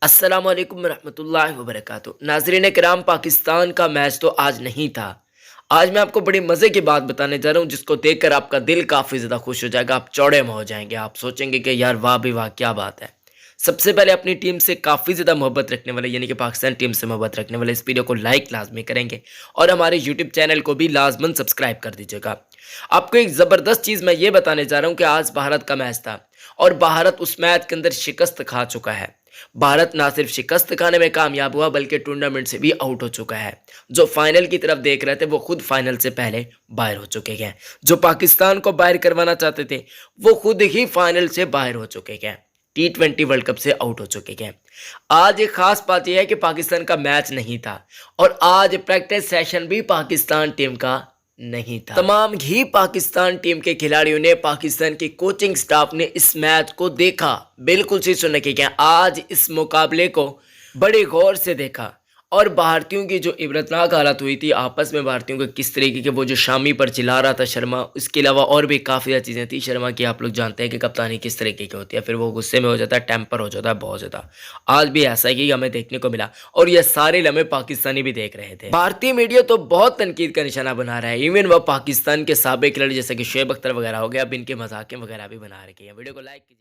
अस्सलाम वालेकुम रहमतुल्लाहि व बरकातुहू। नाज़रीन किराम, पाकिस्तान का मैच तो आज नहीं था। आज मैं आपको बड़ी मज़े की बात बताने जा रहा हूँ जिसको देखकर आपका दिल काफ़ी ज़्यादा खुश हो जाएगा, आप चौड़े में हो जाएंगे, आप सोचेंगे कि यार वाह भी वाह क्या बात है। सबसे पहले अपनी टीम से काफ़ी ज़्यादा मोहब्बत रखने वाले यानी कि पाकिस्तान टीम से मोहब्बत रखने वाले इस वीडियो को लाइक लाजमी करेंगे और हमारे यूट्यूब चैनल को भी लाजमन सब्सक्राइब कर दीजिएगा। आपको एक ज़बरदस्त चीज़ मैं ये बताने जा रहा हूँ कि आज भारत का मैच था और भारत उस मैच के अंदर शिकस्त खा चुका है। भारत ना सिर्फ शिकस्त खाने में कामयाब हुआ बल्कि टूर्नामेंट से भी आउट हो चुका है। जो फाइनल की तरफ देख रहे थे वो खुद फाइनल से पहले बाहर हो चुके हैं। जो पाकिस्तान को बाहर करवाना चाहते थे वो खुद ही फाइनल से बाहर हो चुके हैं, T20 वर्ल्ड कप से आउट हो चुके हैं। आज एक खास बात यह है कि पाकिस्तान का मैच नहीं था और आज प्रैक्टिस सेशन भी पाकिस्तान टीम का नहीं था। तमाम ही पाकिस्तान टीम के खिलाड़ियों ने, पाकिस्तान की कोचिंग स्टाफ ने इस मैच को देखा। बिल्कुल सही सुनने की क्या, आज इस मुकाबले को बड़े गौर से देखा और भारतीयों की जो इबरतनाक हालत हुई थी आपस में, भारतीयों को किस तरीके के वो जो शामी पर चिल्ला रहा था शर्मा, उसके अलावा और भी काफ़ी ज़्यादा चीज़ें थी। शर्मा की आप लोग जानते हैं कि कप्तानी किस तरीके की होती है, फिर वो गुस्से में हो जाता है, टेम्पर हो जाता है बहुत ज़्यादा। आज भी ऐसा ही हमें देखने को मिला और ये सारे लम्हे पाकिस्तानी भी देख रहे थे। भारतीय मीडिया तो बहुत तनकीद का निशाना बना रहा है, इवन वह पाकिस्तान के साबिक खिलाड़ी जैसे कि शुएब अख्तर वगैरह हो गया, अब इनके मजाक वगैरह भी बना रखे हैं। वीडियो को लाइक कीजिए।